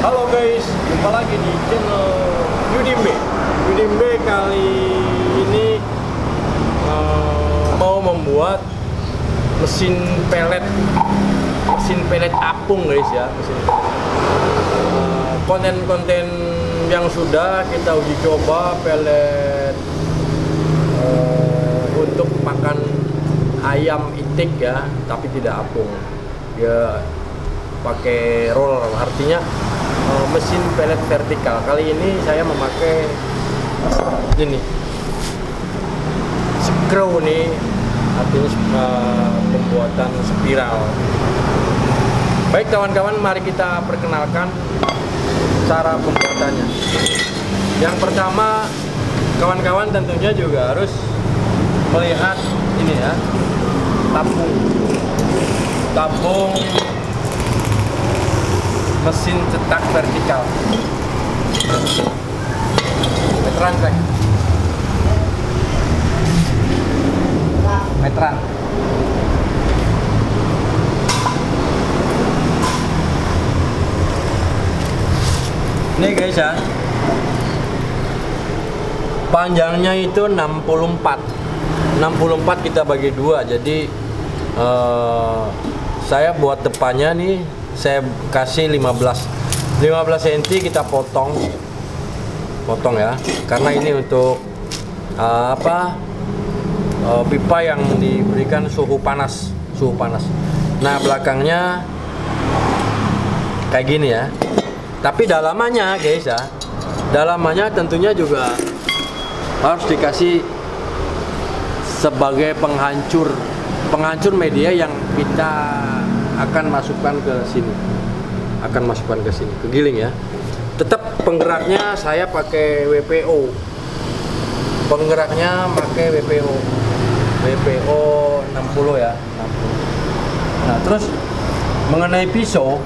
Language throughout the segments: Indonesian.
Halo guys, jumpa lagi di channel Yudimbe. Yudimbe kali ini mau membuat mesin pelet apung guys ya, konten-konten yang sudah kita uji coba pelet untuk makan ayam itik ya, tapi tidak apung. Dia pakai roller, artinya mesin pelet vertikal. Kali ini saya memakai ini screw nih, artinya pembuatan spiral. Baik kawan-kawan, mari kita perkenalkan cara pembuatannya. Yang pertama, kawan-kawan tentunya juga harus melihat ini ya, tabung mesin cetak vertikal. Meteran cek. Meteran. Ini guys ya, panjangnya itu 64 kita bagi dua. Jadi saya buat depannya nih, saya kasih 15 cm kita potong ya, karena ini untuk pipa yang diberikan suhu panas. Nah belakangnya kayak gini ya, tapi dalamannya guys ya, dalamannya tentunya juga harus dikasih sebagai penghancur media yang kita akan masukkan ke sini, kegiling ya. Tetap penggeraknya saya pakai WPO, WPO 60 ya, 60. Nah terus mengenai pisau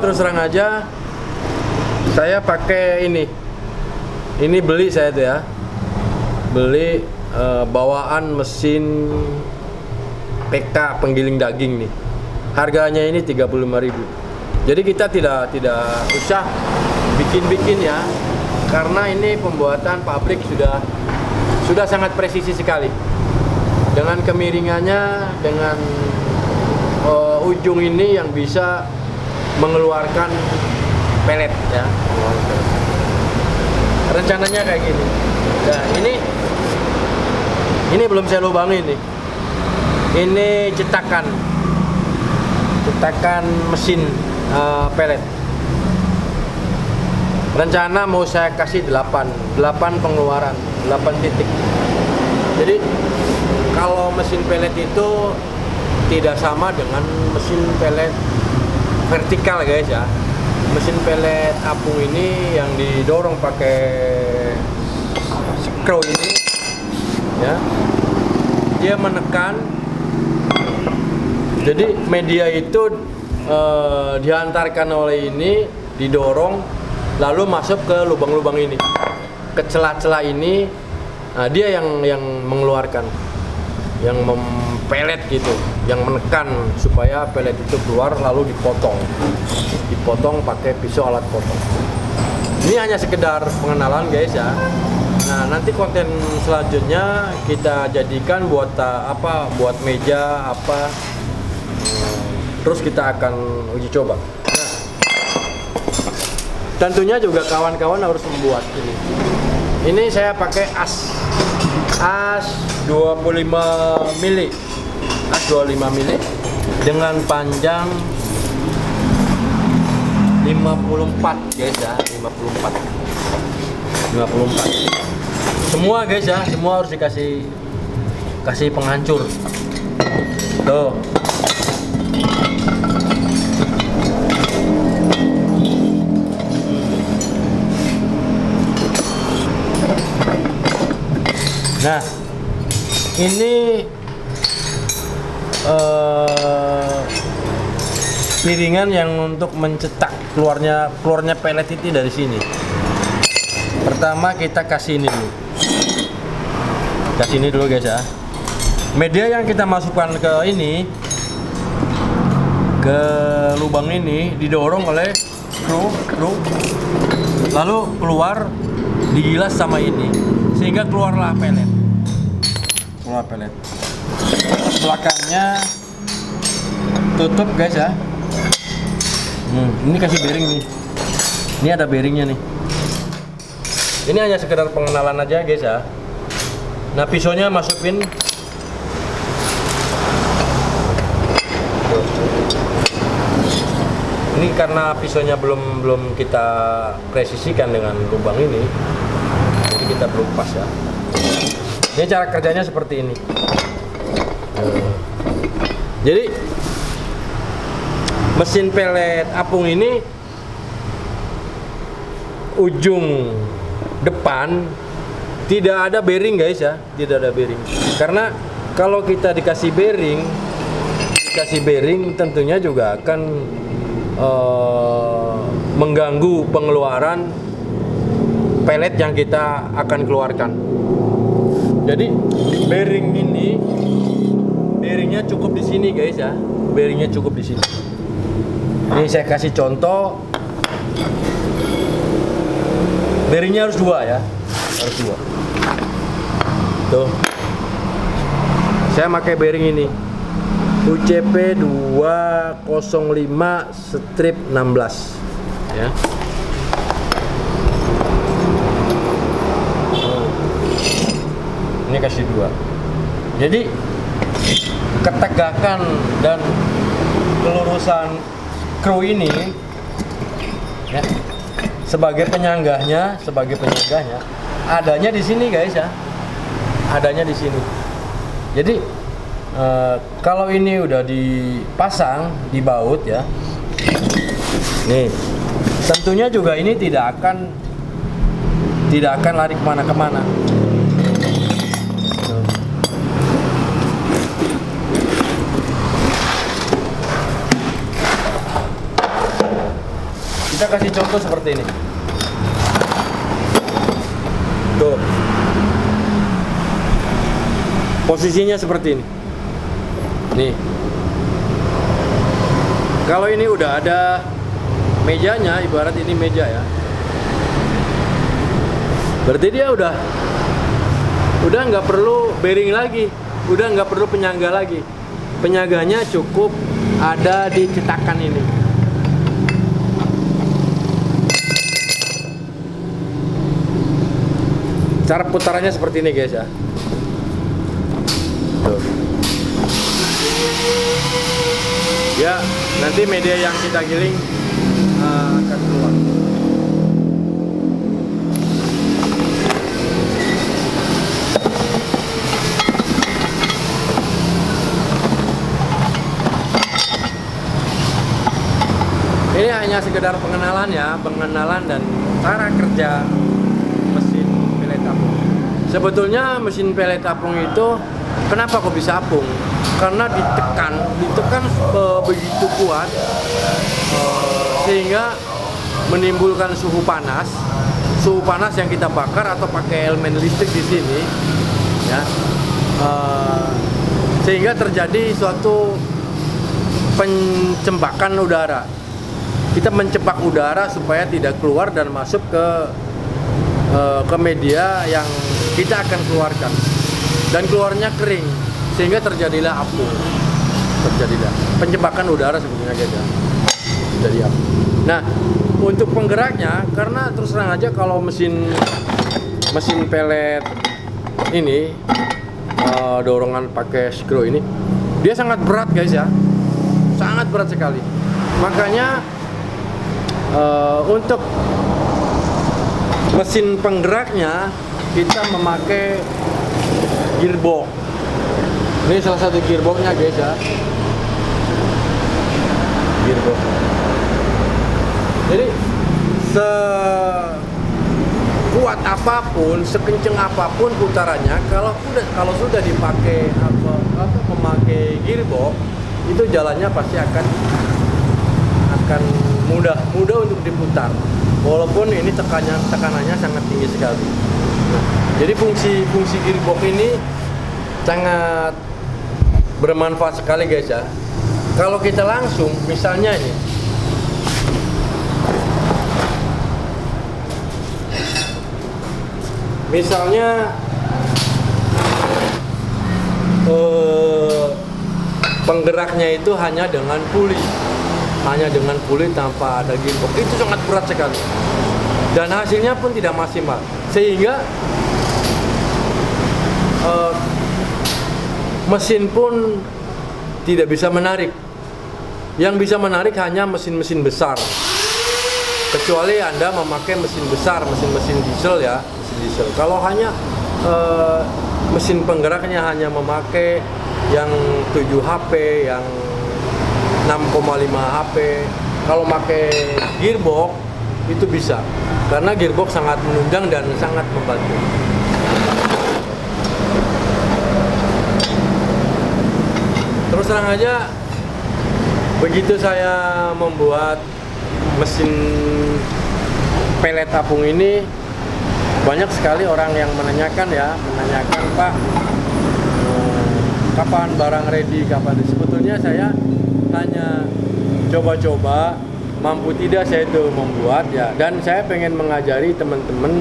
terus terang aja saya pakai ini beli saya tuh ya, bawaan mesin PK penggiling daging nih. Harganya ini 35.000. Jadi kita tidak usah bikin ya, karena ini pembuatan pabrik sudah sangat presisi sekali. Dengan kemiringannya, dengan ujung ini yang bisa mengeluarkan pelet ya. Rencananya kayak gini. Nah, ini belum saya lubangi nih. Ini cetakan mesin pelet. Rencana mau saya kasih 8 pengeluaran, 8 titik. Jadi kalau mesin pelet itu tidak sama dengan mesin pelet vertikal guys ya. Mesin pelet apung ini yang didorong pakai screw ini ya, dia menekan. Jadi media itu dihantarkan oleh ini, didorong lalu masuk ke lubang-lubang ini, ke celah-celah ini. Nah, dia yang mengeluarkan, yang mempelet gitu, yang menekan supaya pelet itu keluar lalu dipotong pakai pisau alat potong. Ini hanya sekedar pengenalan guys ya. Nah nanti konten selanjutnya kita jadikan buat buat meja apa. Terus kita akan uji coba. Nah, tentunya juga kawan-kawan harus membuat ini. Ini saya pakai as 25 mili, dengan panjang 54 guys ya, 54. Semua guys ya, semua harus dikasih penghancur. Tuh. Nah, ini piringan yang untuk mencetak keluarnya pelet itu dari sini. Pertama kita kasih ini dulu guys ya. Media yang kita masukkan ke ke lubang ini didorong oleh skru, lalu keluar digilas sama ini sehingga keluar pelet. Belakangnya tutup guys ya. Ini kasih bearing nih. Ini ada bearingnya nih. Ini hanya sekedar pengenalan aja guys ya. Nah, pisaunya masukin. Ini karena pisaunya belum kita presisikan dengan lubang ini, jadi kita belum pas ya. Ini cara kerjanya seperti ini. Jadi mesin pelet apung ini ujung depan tidak ada bearing guys ya, tidak ada bearing. Karena kalau kita dikasih bearing tentunya juga akan mengganggu pengeluaran pelet yang kita akan keluarkan. Jadi bearingnya cukup di sini guys ya, bearingnya cukup di sini. Ini saya kasih contoh, bearingnya harus 2 ya, harus 2. Tuh, saya pakai bearing ini. UCP 205/16 ya. Ini kasih 2. Jadi ketegakan dan kelurusan skru ini ya, sebagai penyanggahnya adanya di sini guys ya. Adanya di sini. Jadi kalau ini udah dipasang, dibaut ya, nih, tentunya juga ini tidak akan lari kemana-kemana. Kita kasih contoh seperti ini. Tuh, posisinya seperti ini. Nih, kalau ini udah ada mejanya, ibarat ini meja ya, berarti dia udah nggak perlu bearing lagi, udah nggak perlu penyangga lagi. Penyangganya cukup ada di cetakan ini. Cara putarannya seperti ini guys ya. Tuh. Ya, nanti media yang kita giling akan keluar. Ini hanya sekedar pengenalan ya, dan cara kerja mesin pelet apung. Sebetulnya mesin pelet apung itu kenapa kok bisa apung? Karena ditekan begitu kuat sehingga menimbulkan suhu panas yang kita bakar atau pakai elemen listrik di sini ya, sehingga terjadi suatu pencembakan udara. Kita mencebak udara supaya tidak keluar dan masuk ke media yang kita akan keluarkan, dan keluarnya kering sehingga terjadilah apung. Terjadilah pencebakan udara sebetulnya guys ya. Jadi apung. Nah, untuk penggeraknya, karena terus terang aja kalau mesin pelet ini dorongan pakai skru ini, dia sangat berat guys ya, sangat berat sekali. Makanya untuk mesin penggeraknya kita memakai gearbox. Ini salah satu gearboxnya guys ya. Gearbox. Jadi sekuat apapun, sekenceng apapun putarannya, kalau sudah dipakai memakai gearbox, itu jalannya pasti akan mudah untuk diputar. Walaupun ini tekanannya sangat tinggi sekali. Nah, jadi fungsi gearbox ini sangat bermanfaat sekali guys ya. Kalau kita langsung, misalnya ini, misalnya penggeraknya itu hanya dengan puli tanpa ada gearbox, itu sangat berat sekali dan hasilnya pun tidak maksimal, sehingga mesin pun tidak bisa menarik. Yang bisa menarik hanya mesin-mesin besar, kecuali Anda memakai mesin besar, mesin diesel ya, mesin diesel. Kalau hanya mesin penggeraknya hanya memakai yang 7 HP, yang 6,5 HP, kalau pakai gearbox itu bisa, karena gearbox sangat menunjang dan sangat membantu. Terus terang aja, begitu saya membuat mesin pelet apung ini, banyak sekali orang yang menanyakan Pak, kapan barang ready, kapan. Sebetulnya saya hanya coba-coba, mampu tidak saya itu membuat ya, dan saya pengen mengajari teman-teman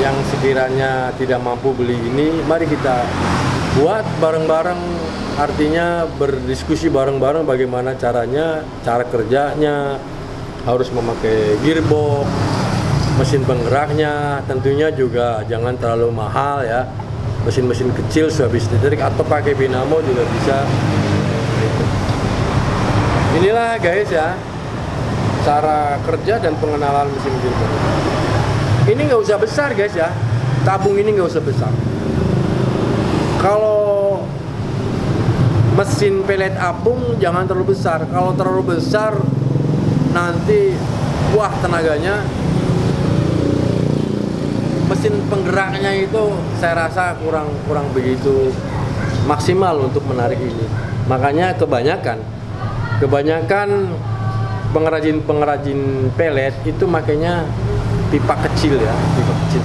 yang sekiranya tidak mampu beli ini, mari kita buat bareng-bareng, artinya berdiskusi bareng-bareng bagaimana caranya, cara kerjanya, harus memakai gearbox, mesin penggeraknya, tentunya juga jangan terlalu mahal ya, mesin-mesin kecil habis listrik atau pakai dinamo juga bisa. Inilah guys ya, cara kerja dan pengenalan mesin gearbox. Ini nggak usah besar guys ya, tabung ini nggak usah besar. Kalau mesin pelet apung jangan terlalu besar. Kalau terlalu besar nanti wah tenaganya, mesin penggeraknya itu saya rasa kurang begitu maksimal untuk menarik ini. Makanya kebanyakan pengrajin pelet itu makanya pipa kecil ya, pipa kecil.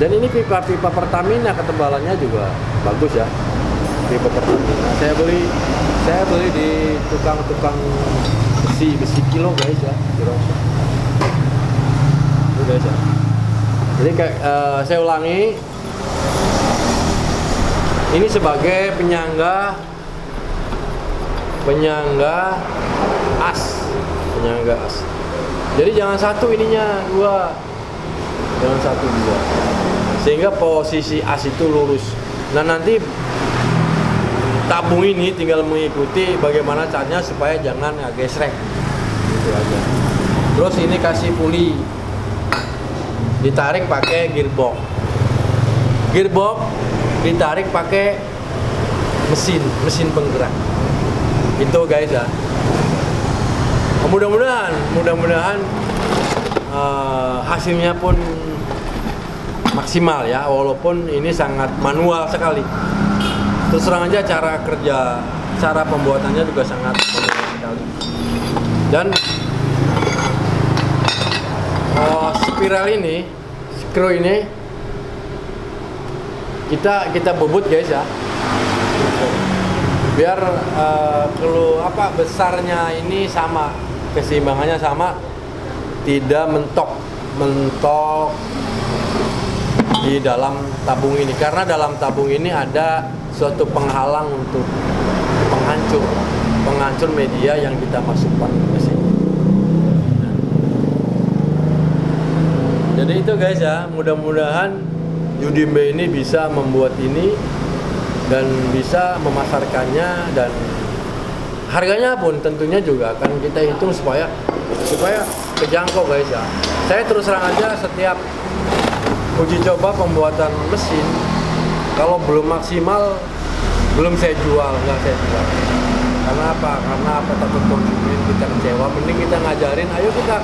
Dan ini pipa Pertamina, ketebalannya juga bagus ya, pipa Pertamina. Saya beli di tukang besi kilo guys ya, itu guys ya. Jadi saya ulangi, ini sebagai penyangga as. Jadi jangan satu ininya, dua, sehingga posisi as itu lurus. Nah nanti tabung ini tinggal mengikuti bagaimana caranya supaya jangan gesrek, gitu aja. Terus ini kasih puli, ditarik pakai gearbox ditarik pakai mesin penggerak. Itu guys ya. Mudah-mudahan hasilnya pun maksimal ya, walaupun ini sangat manual sekali. Terus terang aja cara pembuatannya juga sangat manual sekali. Dan spiral ini, screw ini kita bobot guys ya, biar besarnya ini sama, keseimbangannya sama, tidak mentok di dalam tabung ini, karena dalam tabung ini ada suatu penghalang untuk penghancur media yang kita masukkan ke sini. Jadi itu guys ya, mudah-mudahan Yudimbe ini bisa membuat ini dan bisa memasarkannya, dan harganya pun tentunya juga akan kita hitung supaya kejangkau guys ya. Saya terus terang aja, setiap uji coba pembuatan mesin, kalau belum maksimal nggak saya jual. Karena apa? Takut konsumen kita kecewa. Mending kita ngajarin, ayo kita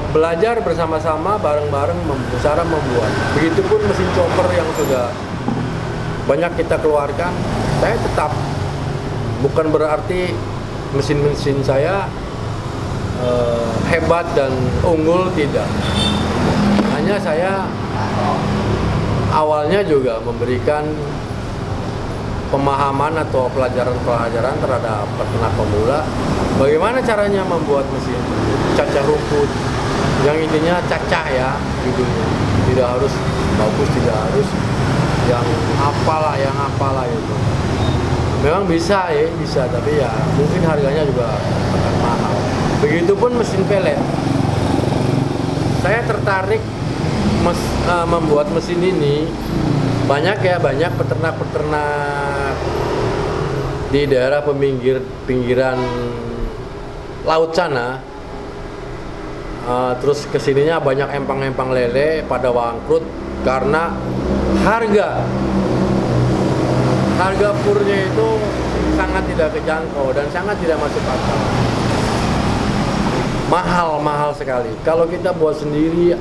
belajar bersama-sama bareng-bareng cara membuat. Begitupun mesin chopper yang sudah banyak kita keluarkan, saya tetap, bukan berarti mesin-mesin saya hebat dan unggul, tidak. Hanya saya awalnya juga memberikan pemahaman atau pelajaran-pelajaran terhadap peternak pemula. Bagaimana caranya membuat mesin cacah rumput yang intinya cacah ya judulnya. Tidak harus bagus, tidak harus yang apalah itu. Memang bisa ya, bisa, tapi ya mungkin harganya juga akan mahal. Begitupun mesin pelet. Saya tertarik membuat mesin ini banyak peternak-peternak di daerah pinggiran laut sana. Terus kesininya banyak empang-empang lele pada bangkrut karena harga purnya itu sangat tidak kejangkau dan sangat tidak masuk akal. Mahal sekali. Kalau kita buat sendiri,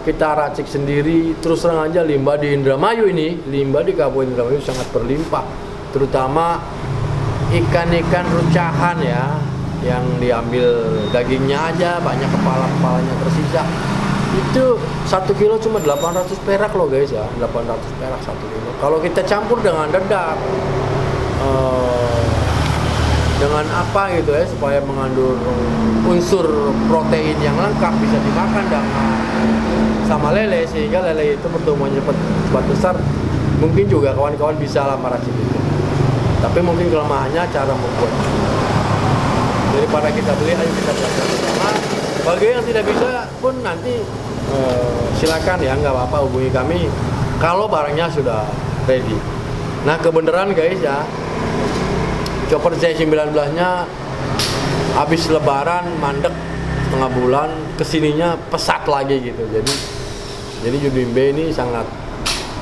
kita racik sendiri, terus terang aja limbah di Indramayu ini, limbah di Kabupaten Indramayu sangat berlimpah, terutama ikan-ikan rucahan ya, yang diambil dagingnya aja, banyak kepalanya tersisa. Itu 1 kilo cuma 800 perak loh guys ya, 800 perak 1 kilo. Kalau kita campur dengan dedak, dengan apa gitu ya, supaya mengandung unsur protein yang lengkap, bisa dimakan sama lele, sehingga lele itu pertumbuhannya cepat besar. Mungkin juga kawan-kawan bisa lah meracik itu, tapi mungkin kelemahannya cara membuat. Daripada kita beli, ayo kita belajar bersama. Bagi yang tidak bisa pun nanti silakan ya, nggak apa-apa, hubungi kami kalau barangnya sudah ready. Nah kebenaran guys ya, chopper C19 nya habis lebaran mandek setengah bulan, kesininya pesat lagi gitu. Jadi Judimbe ini sangat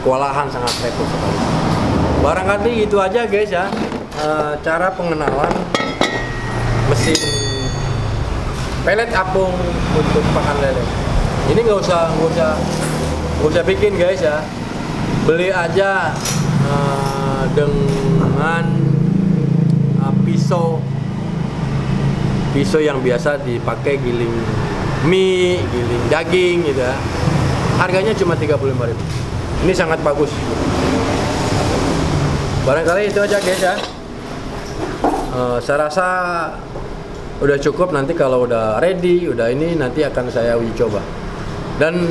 kewalahan, sangat repot sekali. Barangkali gitu aja guys ya, cara pengenalan mesin pelet apung untuk pakan lele. Ini nggak usah bikin guys ya, beli aja dengan pisau yang biasa dipakai giling mie, giling daging gitu ya. Harganya cuma 35.000. Ini sangat bagus. Barangkali itu aja guys ya. Saya rasa udah cukup. Nanti kalau udah ready, udah ini, nanti akan saya uji coba. Dan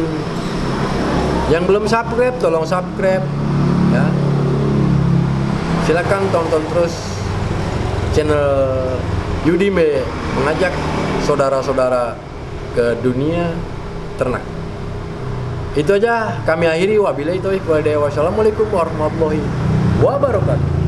yang belum subscribe, tolong subscribe ya. Silakan tonton terus channel Judimbe, mengajak saudara-saudara ke dunia ternak. Itu aja kami akhiri. Wabillahi taufiq wal hidayah. Wassalamualaikum warahmatullahi wabarakatuh.